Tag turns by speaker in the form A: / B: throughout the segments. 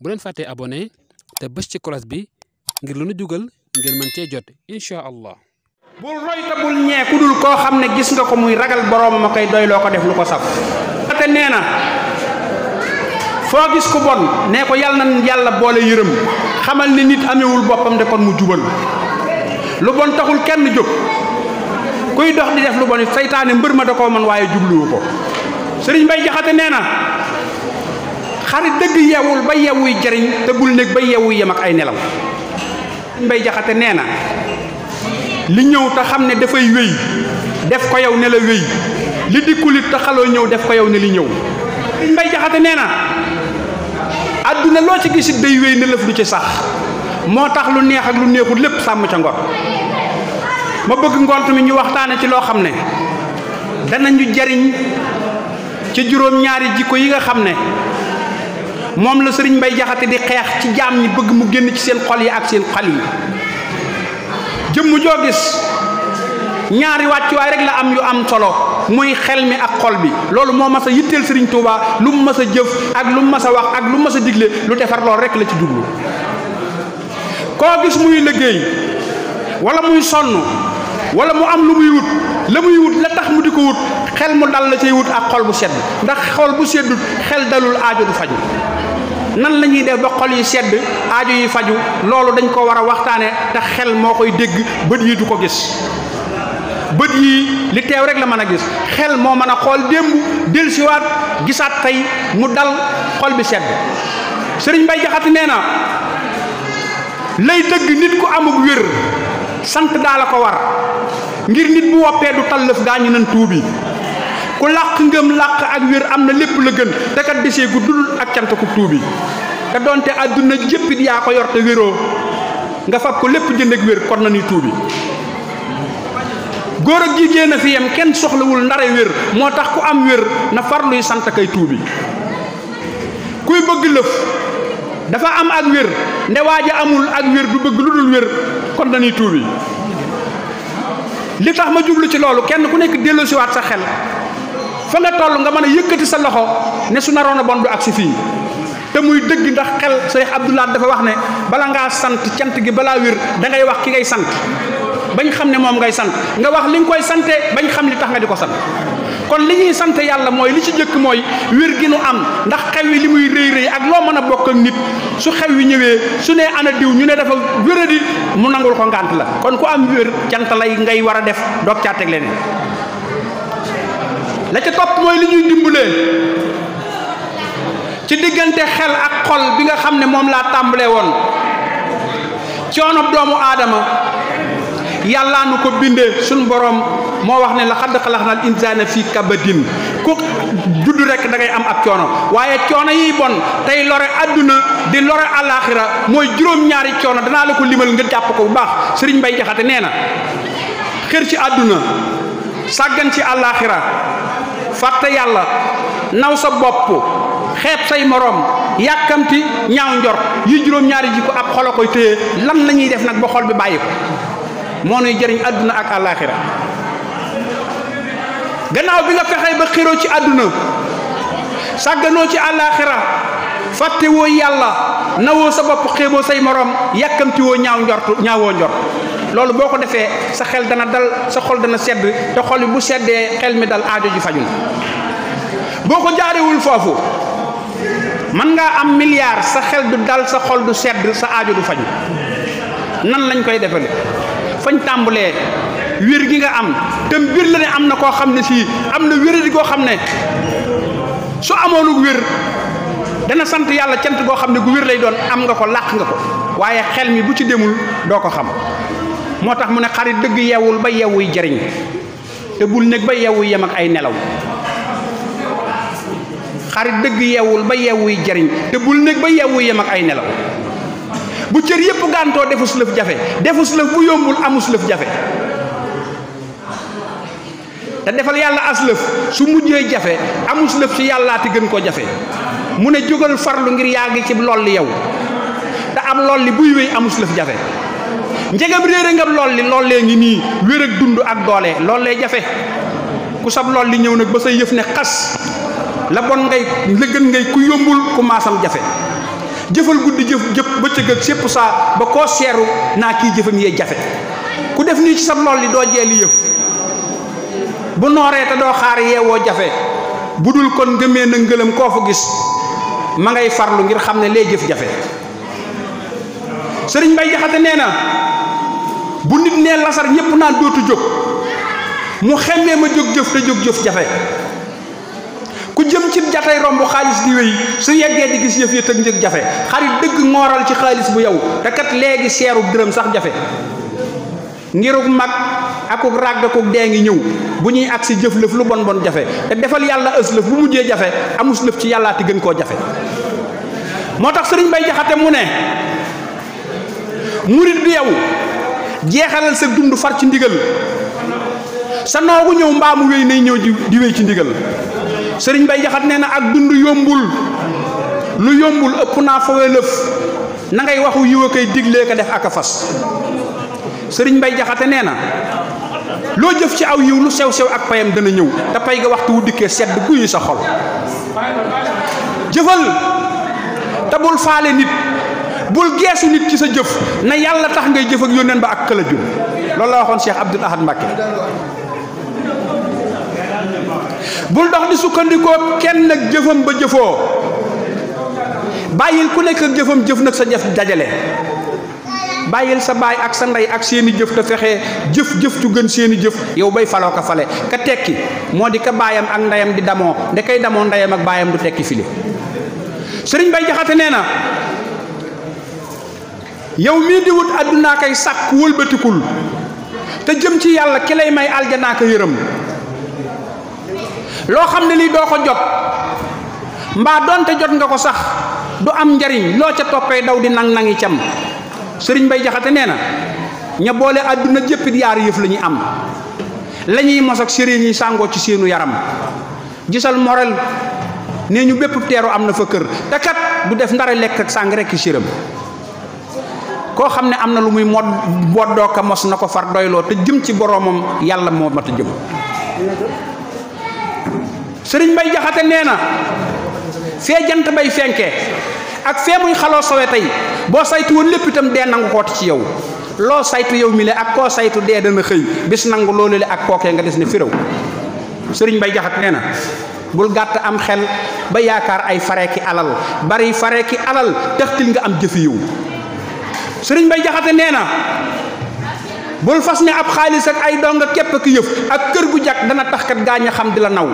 A: bu leen fàttee abonné te bës ci cloche bi ngir lu nu dugal ngeen mën cee jot incha allah.
B: bul roy te bul ñee ku dul koo xam ne gis nga ko muy ragal boroomam a koy doyloo ko def lu ko saf. te nee na foo gis ku bon nee ko yàlla na yàlla boole yërëm xamal ni nit amewul boppam de kon mu jubal lu bon taxul kenn jóg kuy dox di def lu bon seytaane mbër ma da koo mën waaye jubluwu ko. Sëriñ Mbay Jaxate nee na xarit dëgg yeewul ba yeewuy jariñ te bul nekk ba yeewuy yem ak ay nelaw. Sëriñ Mbay Jaxate nee na li ñëw te xam ne dafay wéy def ko yow ne la wéy li dikkulit te xaloo ñëw def ko yow ne li ñëw. Sëriñ Mbay Jaxate nee na àdduna loo ci gisit day wéy ne lëf du ci sax moo tax lu neex ak lu neexul lépp sàmm ca ngor. ma bëgg ngont mi ñu waxtaane ci loo xam ne danañu jariñ ci juróom-ñaari jikko yi nga xam ne moom la Sëriñ Mbay Jaxate di xeex ci jaam ñi bëgg mu génn ci seen xol yi ak seen xol yi. jëmm joo gis ñaari wàccuwaay rek la am yu am solo muy xel mi ak xol bi loolu moo mas a yitteel Sëriñ Tuubaa lu mu mas a jëf ak lu mu mas a wax ak lu mu mas a digle lu defar loolu rek la ci jublu. koo gis muy liggéey wala muy sonn wala mu am lu muy wut la muy wut la tax mu di ko wut xel mu dal la cay wut ak xol bu sedd ndax xol bu seddut xel dalul aajo du faju. nan la ñuy def ba xol yi sedd aajo yi faju loolu dañ ko war a waxtaane te xel moo koy dégg bët yi du ko gis. bët yi li teew rek la mën a gis xel moo mën a xool démb dellusiwaat gisaat tey mu dal xol bi sedd. Sëriñ Mbay Jaxate nee na lay dëgg nit ku amug wér sant daa la ko war ngir nit bu woppee du tallëf gaañu nan tuubi ku làq ngëm làq ak wér am na lépp la gën te kat desee gu dul ak cant ku tuubi te doonte àdduna jëppit yaa ko yor te wéroo nga fab ko lépp jënd ak wér kon na ni tuubi. góor ak jigéen a fi yem kenn soxlawul ndare wér moo tax ku am wér na farluy sant kay tuubi. kuy bëgg lëf dafa am ak wér nde waaja amul ak wér du bëgg lu dul wér kon dañuy tuubi. li tax ma jublu ci loolu kenn ku nekk delloosiwaat sa xel fa nga toll nga mën a yëkkati sa loxo ne su naroon a bon du agsi fii te muy dëgg ndax xel Seex Abdulaat dafa wax ne bala ngaa sant cant gi balaa wér da ngay wax ki ngay sant bañ xam ne moom ngay sant nga wax li nga koy sante bañ xam li tax nga di ko sant. kon li ñuy sant yàlla mooy li ci jëkk mooy wér gi nu am ndax xew wi li muy rëy rëy ak loo mën a bokk ak nit su xew wi ñëwee su nee ana diw ñu ne dafa wéradi mu nangul ko ngànt la kon ku am wér cant lay ngay war a def doog caa teg leneen. la ca topp mooy li ñuy dimbalee ci diggante xel ak xol bi nga xam ne moom laa tàmbalee woon coono doomu aadama yàllaa nu ko bindee suñ borom moo wax ne la xadd xalaxnal insaana fii kabadin ku judd rek da ngay am ab coono waaye coono yi bon tey lore adduna di lore àllaaxira mooy juróom-ñaari coono danaa la ko limal nga jàpp ko bu baax. Sëriñ Mbay Jaxate nee na xër ci àdduna sàggan ci àllaaxira fàtte yàlla naw sa bopp xeeb say moroom yàkkamti ñaaw njort yi juróom-ñaari jikko ab xol a koy téye lan la ñuy def nag ba xol bi bàyyi ko moo nuy jëriñ àdduna ak àllaaxira. gannaaw bi nga fexee ba xiroo ci àdduna sàgganoo ci àllaaxira fàtte woo yàlla nawoo sa bopp xeeboo say moroom yàkkamti woo ñaawoo njort loolu boo ko defee sa xel dana dal sa xol dana sedd te xol bi bu seddee xel mi dal aajo ji faju boo ko jaarewul foofu mën ngaa am milliard sa xel du dal sa xol du sedd sa aajo du faju nan lañ koy defale fañ tàmbalee wér gi nga am te mbir la ne am na koo xam ne sii am na wéradi goo xam ne su amoonu wér dana sant yàlla cant goo xam ne gu wér lay doon am nga ko làq nga ko waaye xel mi bu ci demul doo ko xam. moo tax mu ne xarit dëgg yeewul ba yeewuy jariñ te bul nekk ba yeewuy yem ak ay nelaw. xarit dëgg yeewul ba yeewuy jariñ te bul nekk ba yeewuy yem ak ay nelaw. bu cër yépp gàntoo defus lëf jafe defus lëf bu yombul amus lëf jafe te defal yàlla as lëf su mujjee jafe amus lëf ci yàllaati gën koo jafe mu ne jógal farlu ngir yaa ngi ci lolli yow te am lolli buy wéy amus lëf jafe njegam réere ngam lollee ngi nii wér ak dund ak doole lollee jafe ku sab lolli ñëw nag ba say yëf ne xas la bon ngay la gën ngay ku yombul ku maasam jafe jëfal guddi jëf bëccëg ak sépp saa ba koo seeru naa kii jëfam yee jafe ku def nii ci sa lool li doo jeeli yëf bu nooree te doo xaar yeewoo jafe bu dul kon ngëmee na ngëlam koo fa gis ma ngay farlu ngir xam ne lee jëf jafe sëriñ Mbay Jaxate nee na bu nit nee lasar ñépp naan dootu jóg mu xemmee ma jóg jëf te jóg jëf jafe ku jëm ci jatay romb xaalis di wéy su yeggee di gis yëf yi tëg njëg jafe xarit dëgg ngooral ci xaalis bu yow te kat léegi seerub dërëm sax jafe ngiruk mag akuk ràgg akuk dee ngi ñëw bu ñuy agsi jëf lëf lu bon bon jafe te defal yàlla ës lëf bu mujjee jafe amus lëf ci yàllaati gën koo jafe moo tax sëriñ Bay Jaxate mu ne murit bi yow jeexalal sa dund far ci ndigal sa noogu ñëw mbaamu wéy nay ñëw di wéy ci ndigal sëriñ Bay Jaxate nee na ak dund yombul lu yombul ëpp naa fawe lëf na ngay waxu yiw a koy diglee ko def ak a fas sëriñ Mbay Jaxate nee na loo jëf ci aw yiw lu sew sew ak payam dana ñëw te pay ga waxtu wu dikkee sedd guyi sa xol jëfal te bul faale nit bul geesu nit ci sa jëf na yàlla tax ngay jëf ak yónneen ba ak këla jur loolu la waxoon Cheikh Abdoul Ahad Mbacké bul dox di sukkandikoo kenn ak jëfam ba jëfoo bàyyil ku nekk ak jëfam jëf nag sa jëf dajale bàyyil sa baay ak sa ndey ak seeni jëf te fexe jëf ju gën seeni jëf yow bay faloo ko fale ka tekki moo di ka baayam ak ndeyam di damoo nde kay damoo ndeyam ak baayam du tekki file sëriñ Bay Jaxate nee na yow mii di wut àddunaa kay sàkk wëlbatikul te jëm ci yàlla ki lay may aljanaa ko yërëm loo xam ne lii doo ko jot mbaa doonte jot nga ko sax du am njariñ loo ca toppee daw di nang nangi cam sëriñ Bay Jaxate nee na ña boole àdduna jëppit yaari yëf la ñuy am la ñuy mos ak sëriñ yi sàngoo ci seenu yaram gisal morel nee ñu bépp teeru am na fa kër te kat du def ndara lekk ak sàng rekk séram koo xam ne am na lu muy boddoo ka mos na ko far doyloo te jëm ci boroomam yàlla moo mat a jëm sëriñ Bay Jaxate nee na fee jant bay fenkee ak fee muy xaloo sowe tey boo saytu woon lépp itam dee nangu kooti ci yow loo saytu yow mi le ak koo saytu dee dana xëy bis nangu loolu le ak kookee nga des ne firaw sëriñ Bay Jaxate nee na bul gàtt am xel ba yaakaar ay fareeki alal bari fareeki alal taxtil nga am jëfi yow sëriñ Bay Jaxate nee na bul fas ne ab xaalis ak ay donga képp ak yëf ak kër gu jag dana tax kat gaa ña xam di la naw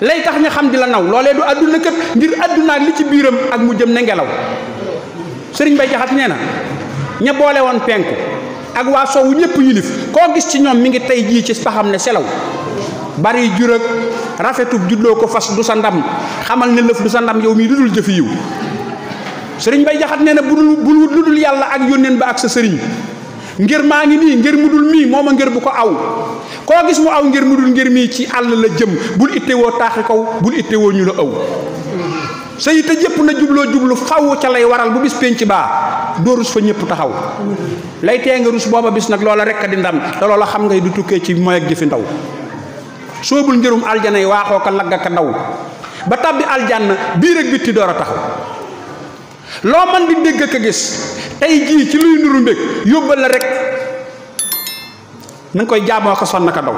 B: lay tax ña xam di la naw loolee du àdduna kat ngir àdduna ak li ci biiram ak mu jëm ne ngelaw sëriñ Bay Jaxate nee na ña boole woon penku ak waa soowu ñëpp yilif koo gis ci ñoom mi ngi tey jii ci paxam ne selaw bari jur ak rafetub juddoo ko fas du sa ndam xamal ne lëf du sa ndam yow mii dudul jëfi yiw sëriñ Bay Jaxate nee na bul lu dul yàlla ak yónneen ba ak sa sëriñ ngir maa ngi nii ngir mu dul mii mooma ngir bu ko aw koo gis mu aw ngir mu dul ngir mii ci àll la jëm bul ittewoo taaxi kaw bul ittewoo ñu la aw sa yitte jëpp na jublu faw ca lay waral bu bis penc baa doo rus fa ñëpp taxaw lay tee nga rus booba bis nag loola rekk di ndam te loola xam ngay du tukkee ci mooy ak jëfi ndaw soobul ngirum aljana yi waaxoo ko lagga ka ndaw ba tàbbi aljanna biir ak bitti door a taxaw loo man di dégg ak a gis tey jii ci luy nuru mbég yóbbal la rek na nga koy jaamoo ko sonn ka daw